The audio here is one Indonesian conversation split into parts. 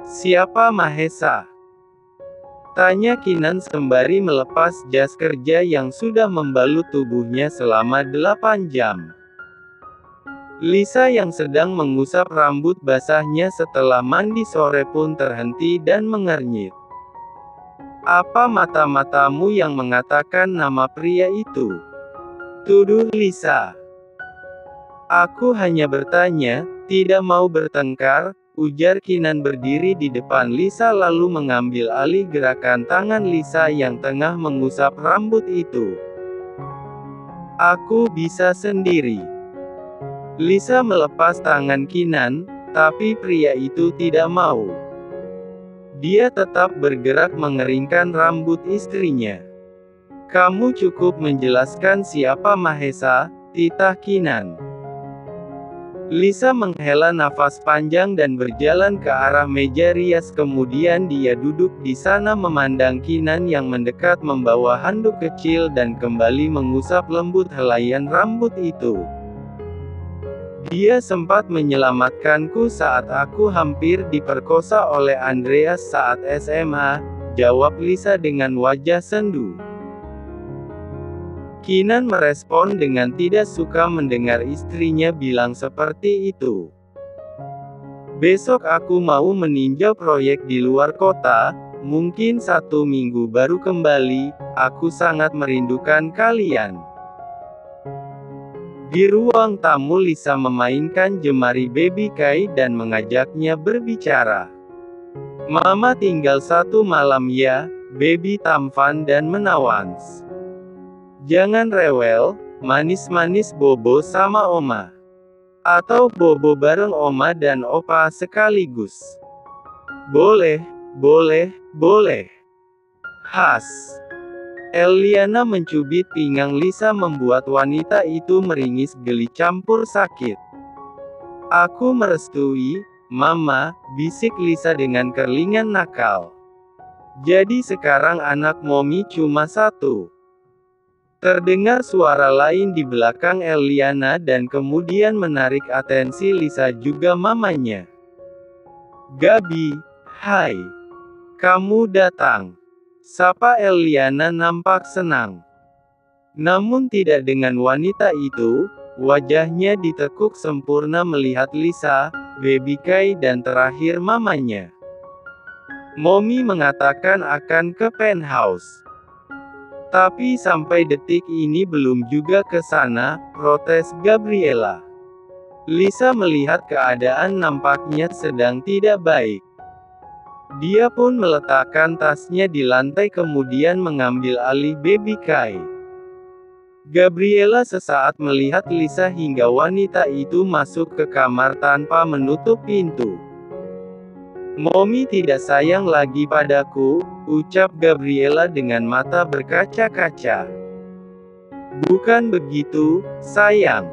Siapa Mahesa? Tanya Kinan sembari melepas jas kerja yang sudah membalut tubuhnya selama 8 jam. Lisa yang sedang mengusap rambut basahnya setelah mandi sore pun terhenti dan mengernyit. Apa mata-matamu yang mengatakan nama pria itu? Tuduh Lisa. Aku hanya bertanya, tidak mau bertengkar, ujar Kinan berdiri di depan Lisa lalu mengambil alih gerakan tangan Lisa yang tengah mengusap rambut itu. Aku bisa sendiri. Lisa melepas tangan Kinan, tapi pria itu tidak mau. Dia tetap bergerak mengeringkan rambut istrinya. Kamu cukup menjelaskan siapa Mahesa, titah Kinan. Lisa menghela nafas panjang dan berjalan ke arah meja rias kemudian dia duduk di sana memandang Kinan yang mendekat membawa handuk kecil dan kembali mengusap lembut helaian rambut itu. Dia sempat menyelamatkanku saat aku hampir diperkosa oleh Andreas saat SMA, jawab Lisa dengan wajah sendu. Kinan merespon dengan tidak suka mendengar istrinya bilang seperti itu. Besok aku mau meninjau proyek di luar kota, mungkin 1 minggu baru kembali, aku sangat merindukan kalian. Di ruang tamu Lisa memainkan jemari baby Kai dan mengajaknya berbicara. Mama tinggal 1 malam ya, baby tampan dan menawans. Jangan rewel, manis-manis bobo sama oma. Atau bobo bareng oma dan opa sekaligus. Boleh, boleh, boleh. Has. Eliana mencubit pinggang Lisa membuat wanita itu meringis geli campur sakit. Aku merestui, Mama, bisik Lisa dengan kerlingan nakal. Jadi sekarang anak Momi cuma 1. Terdengar suara lain di belakang Eliana dan kemudian menarik atensi Lisa juga mamanya. Gabi, hai. Kamu datang. Sapa Eliana nampak senang. Namun tidak dengan wanita itu, wajahnya ditekuk sempurna melihat Lisa, baby Kai dan terakhir mamanya. Momi mengatakan akan ke penthouse. Tapi sampai detik ini belum juga ke sana, protes Gabriela. Lisa melihat keadaan nampaknya sedang tidak baik. Dia pun meletakkan tasnya di lantai kemudian mengambil alih baby Kai. Gabriela sesaat melihat Lisa hingga wanita itu masuk ke kamar tanpa menutup pintu. Momi tidak sayang lagi padaku, ucap Gabriela dengan mata berkaca-kaca. Bukan begitu, sayang.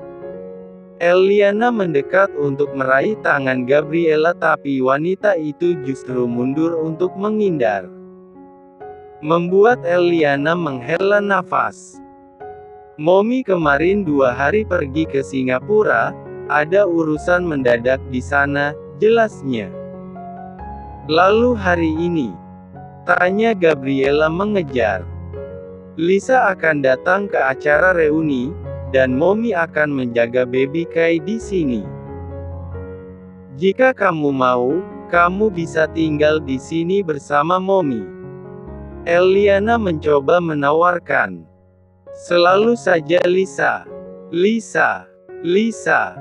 Eliana mendekat untuk meraih tangan Gabriela tapi wanita itu justru mundur untuk menghindar. Membuat Eliana menghela nafas. Momi kemarin 2 hari pergi ke Singapura, ada urusan mendadak di sana, jelasnya. Lalu hari ini? Tanya Gabriela mengejar. Lisa akan datang ke acara reuni, dan Momi akan menjaga baby Kai di sini. Jika kamu mau, kamu bisa tinggal di sini bersama Momi. Eliana mencoba menawarkan. Selalu saja Lisa. Lisa. Lisa.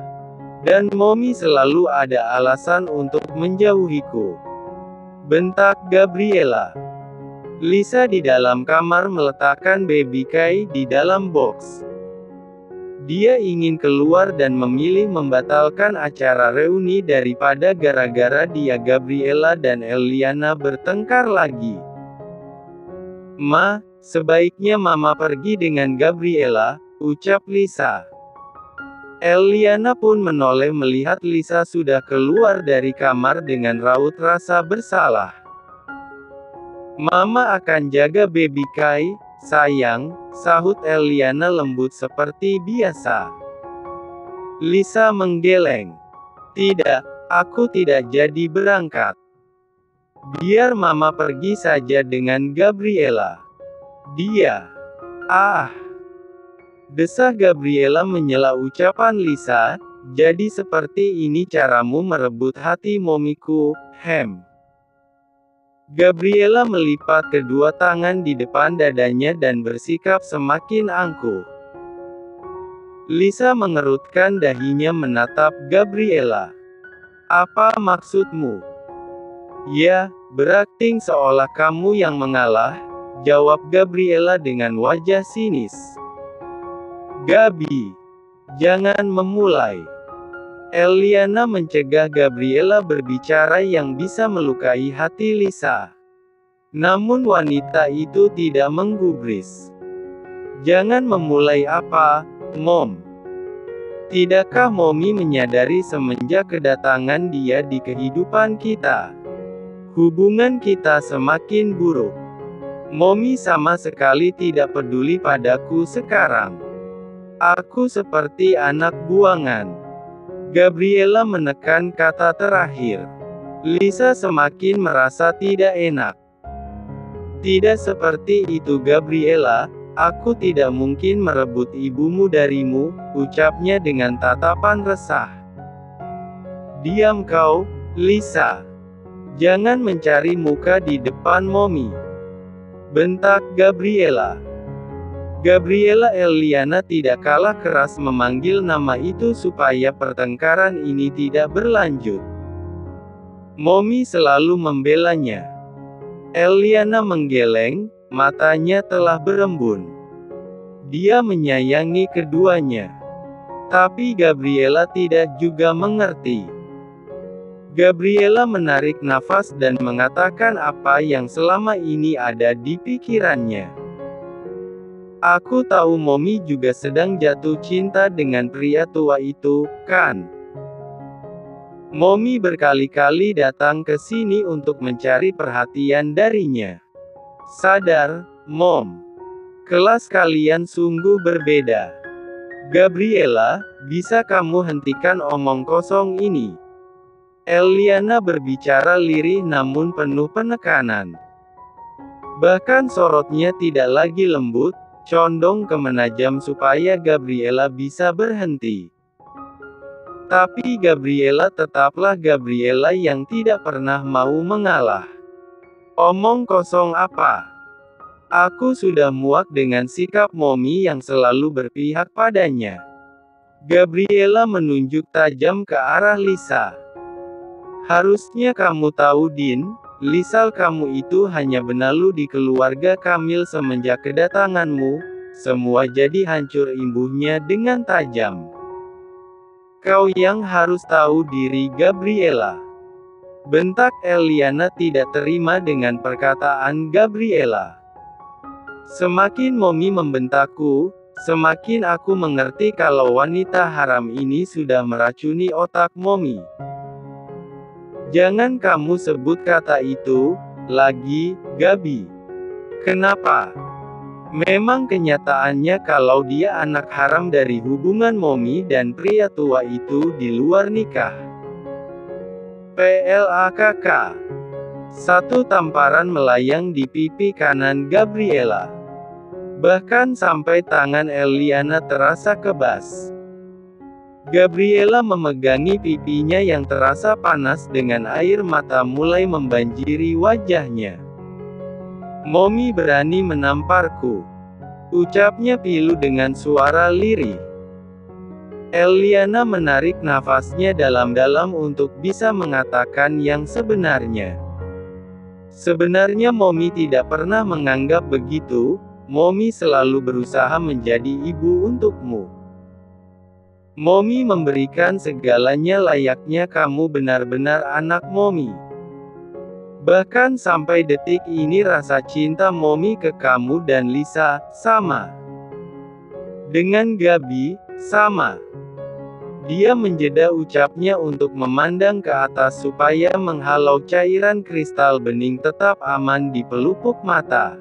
Dan Momi selalu ada alasan untuk menjauhiku. Bentak Gabriela. Lisa di dalam kamar meletakkan baby Kai di dalam box. Dia ingin keluar dan memilih membatalkan acara reuni daripada gara-gara dia Gabriela dan Eliana bertengkar lagi. Ma, sebaiknya Mama pergi dengan Gabriela, ucap Lisa. Eliana pun menoleh melihat Lisa sudah keluar dari kamar dengan raut rasa bersalah. Mama akan jaga baby Kai, sayang, sahut Eliana lembut seperti biasa. Lisa menggeleng. Tidak, aku tidak jadi berangkat. Biar mama pergi saja dengan Gabriela. Dia. Ah. Desah Gabriela menyela ucapan Lisa, jadi seperti ini caramu merebut hati momiku, Hem. Gabriela melipat kedua tangan di depan dadanya dan bersikap semakin angkuh. Lisa mengerutkan dahinya menatap Gabriela. Apa maksudmu? Ya, berakting seolah kamu yang mengalah, jawab Gabriela dengan wajah sinis. Gabi, jangan memulai. Eliana mencegah Gabriela berbicara yang bisa melukai hati Lisa. Namun wanita itu tidak menggubris. Jangan memulai apa, Mom? Tidakkah Momi menyadari semenjak kedatangan dia di kehidupan kita, hubungan kita semakin buruk? Momi sama sekali tidak peduli padaku sekarang. Aku seperti anak buangan. Gabriela menekan kata terakhir. Lisa semakin merasa tidak enak. Tidak seperti itu Gabriela, aku tidak mungkin merebut ibumu darimu, ucapnya dengan tatapan resah. Diam kau, Lisa. Jangan mencari muka di depan Momi, bentak Gabriela. Gabriela Eliana tidak kalah keras memanggil nama itu supaya pertengkaran ini tidak berlanjut. Momi selalu membelanya. Eliana menggeleng, matanya telah berembun. Dia menyayangi keduanya. Tapi Gabriela tidak juga mengerti. Gabriela menarik nafas dan mengatakan apa yang selama ini ada di pikirannya. Aku tahu Momi juga sedang jatuh cinta dengan pria tua itu, kan? Momi berkali-kali datang ke sini untuk mencari perhatian darinya. Sadar, Mom. Kelas kalian sungguh berbeda. Gabriela, bisa kamu hentikan omong kosong ini? Eliana berbicara lirih namun penuh penekanan. Bahkan sorotnya tidak lagi lembut, condong ke menajam supaya Gabriela bisa berhenti. Tapi Gabriela tetaplah Gabriela yang tidak pernah mau mengalah. Omong kosong apa? Aku sudah muak dengan sikap Momi yang selalu berpihak padanya. Gabriela menunjuk tajam ke arah Lisa. Harusnya kamu tahu Din, Lisal kamu itu hanya benalu di keluarga Kamil semenjak kedatanganmu, semua jadi hancur imbuhnya dengan tajam. Kau yang harus tahu diri Gabriela. Bentak Eliana tidak terima dengan perkataan Gabriela. Semakin Momi membentakku, semakin aku mengerti kalau wanita haram ini sudah meracuni otak Momi. Jangan kamu sebut kata itu lagi, Gabi. Kenapa? Memang kenyataannya kalau dia anak haram dari hubungan Momi dan pria tua itu di luar nikah. PLAKK. Satu tamparan melayang di pipi kanan Gabriela. Bahkan sampai tangan Eliana terasa kebas. Gabriela memegangi pipinya yang terasa panas dengan air mata mulai membanjiri wajahnya. Momi berani menamparku, ucapnya pilu dengan suara lirih. Eliana menarik nafasnya dalam-dalam untuk bisa mengatakan yang sebenarnya. Sebenarnya Momi tidak pernah menganggap begitu, Momi selalu berusaha menjadi ibu untukmu. Momi memberikan segalanya layaknya kamu benar-benar anak Momi. Bahkan sampai detik ini rasa cinta Momi ke kamu dan Lisa, sama. Dengan Gabi, sama. Dia menjeda ucapnya untuk memandang ke atas supaya menghalau cairan kristal bening tetap aman di pelupuk mata.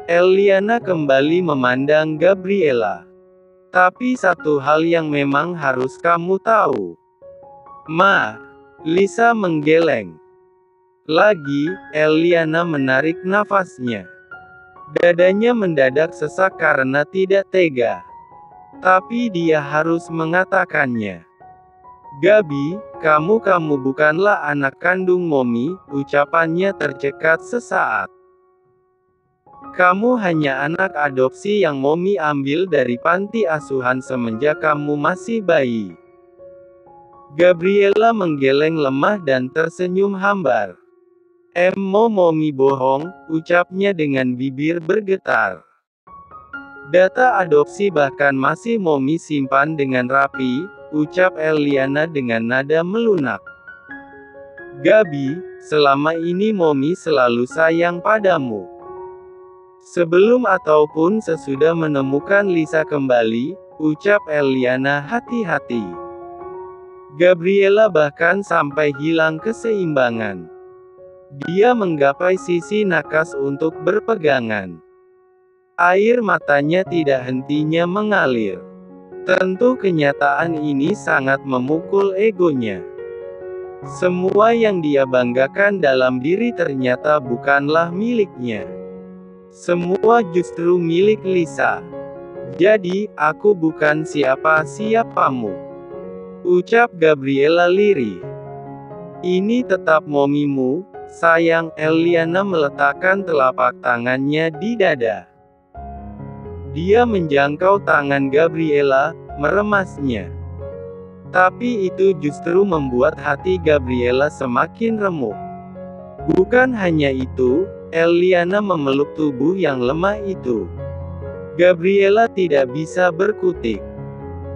Eliana kembali memandang Gabriela. Tapi satu hal yang memang harus kamu tahu. Ma, Lisa menggeleng. Lagi, Eliana menarik nafasnya. Dadanya mendadak sesak karena tidak tega. Tapi dia harus mengatakannya. Gabi, kamu bukanlah anak kandung Momi, ucapannya tercekat sesaat. Kamu hanya anak adopsi yang Momi ambil dari panti asuhan semenjak kamu masih bayi. Gabriela menggeleng lemah dan tersenyum hambar. Momi bohong, ucapnya dengan bibir bergetar. Data adopsi bahkan masih Momi simpan dengan rapi, ucap Eliana dengan nada melunak. Gabi, selama ini Momi selalu sayang padamu. Sebelum ataupun sesudah menemukan Lisa kembali, ucap Eliana hati-hati. Gabriela bahkan sampai hilang keseimbangan. Dia menggapai sisi nakas untuk berpegangan. Air matanya tidak hentinya mengalir. Tentu kenyataan ini sangat memukul egonya. Semua yang dia banggakan dalam diri ternyata bukanlah miliknya. Semua justru milik Lisa. Jadi, aku bukan siapa-siapamu, ucap Gabriela lirih. Ini tetap Momimu, sayang. Eliana meletakkan telapak tangannya di dada. Dia menjangkau tangan Gabriela, meremasnya. Tapi itu justru membuat hati Gabriela semakin remuk. Bukan hanya itu, Eliana memeluk tubuh yang lemah itu. Gabriela tidak bisa berkutik.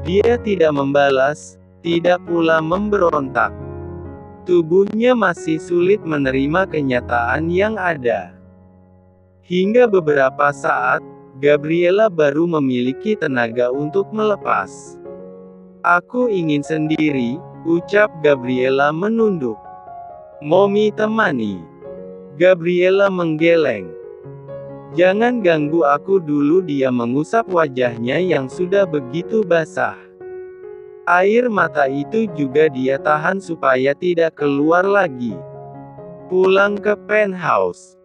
Dia tidak membalas, tidak pula memberontak. Tubuhnya masih sulit menerima kenyataan yang ada. Hingga beberapa saat, Gabriela baru memiliki tenaga untuk melepas. Aku ingin sendiri, ucap Gabriela menunduk. Momi temani. Gabriela menggeleng. Jangan ganggu aku dulu. Dia mengusap wajahnya yang sudah begitu basah. Air mata itu juga dia tahan supaya tidak keluar lagi. Pulang ke penthouse.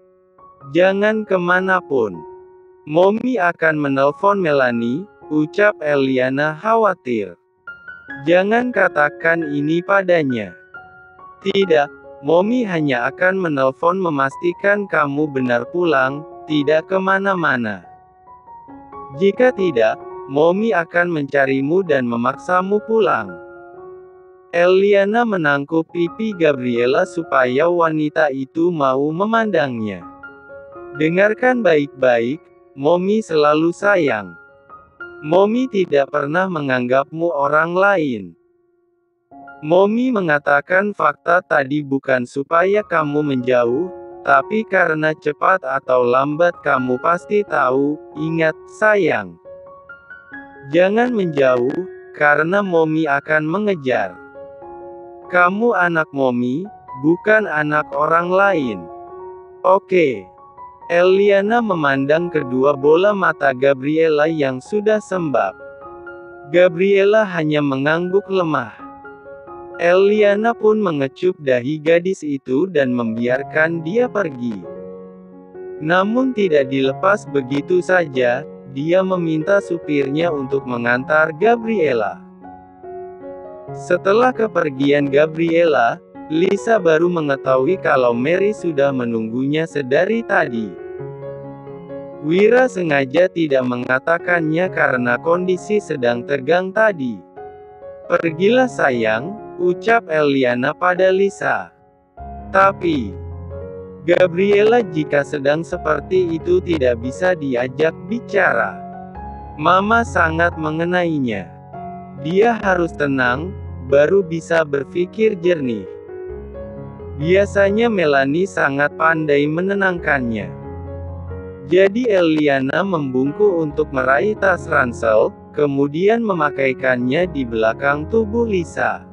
Jangan kemanapun. Momi akan menelpon Melanie, ucap Eliana khawatir. Jangan katakan ini padanya. Tidak. Momi hanya akan menelpon memastikan kamu benar pulang, tidak kemana-mana. Jika tidak, Momi akan mencarimu dan memaksamu pulang. Eliana menangkup pipi Gabriela supaya wanita itu mau memandangnya. Dengarkan baik-baik, Momi selalu sayang. Momi tidak pernah menganggapmu orang lain. Momi mengatakan fakta tadi bukan supaya kamu menjauh, tapi karena cepat atau lambat kamu pasti tahu. Ingat, sayang. Jangan menjauh, karena Momi akan mengejar. Kamu anak Momi, bukan anak orang lain. Oke. Eliana memandang kedua bola mata Gabriela yang sudah sembab. Gabriela hanya mengangguk lemah. Eliana pun mengecup dahi gadis itu dan membiarkan dia pergi. Namun tidak dilepas begitu saja, dia meminta supirnya untuk mengantar Gabriela. Setelah kepergian Gabriela, Lisa baru mengetahui kalau Mary sudah menunggunya sedari tadi. Wira sengaja tidak mengatakannya karena kondisi sedang tegang tadi. Pergilah sayang, ucap Eliana pada Lisa. Tapi, Gabriela jika sedang seperti itu tidak bisa diajak bicara. Mama sangat mengenainya. Dia harus tenang, baru bisa berpikir jernih. Biasanya Melanie sangat pandai menenangkannya. Jadi Eliana membungkuk untuk meraih tas ransel, kemudian memakaikannya di belakang tubuh Lisa.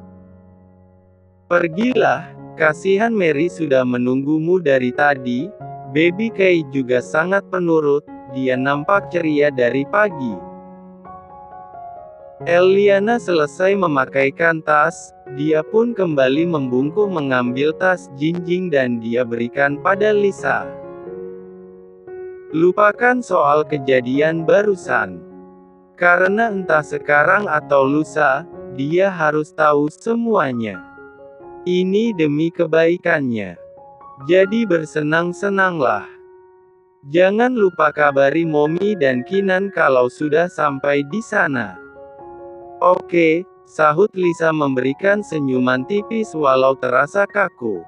Pergilah, kasihan Mary sudah menunggumu dari tadi. Baby Kay juga sangat penurut, dia nampak ceria dari pagi. Eliana selesai memakaikan tas, dia pun kembali membungkuk mengambil tas Jinjing dan dia berikan pada Lisa. Lupakan soal kejadian barusan. Karena entah sekarang atau lusa, dia harus tahu semuanya. Ini demi kebaikannya. Jadi bersenang-senanglah. Jangan lupa kabari Momi dan Kinan kalau sudah sampai di sana. Oke, sahut Lisa memberikan senyuman tipis walau terasa kaku.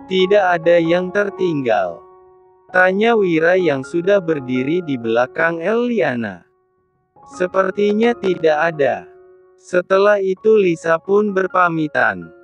Tidak ada yang tertinggal. Tanya Wira yang sudah berdiri di belakang Eliana. Sepertinya tidak ada. Setelah itu Lisa pun berpamitan.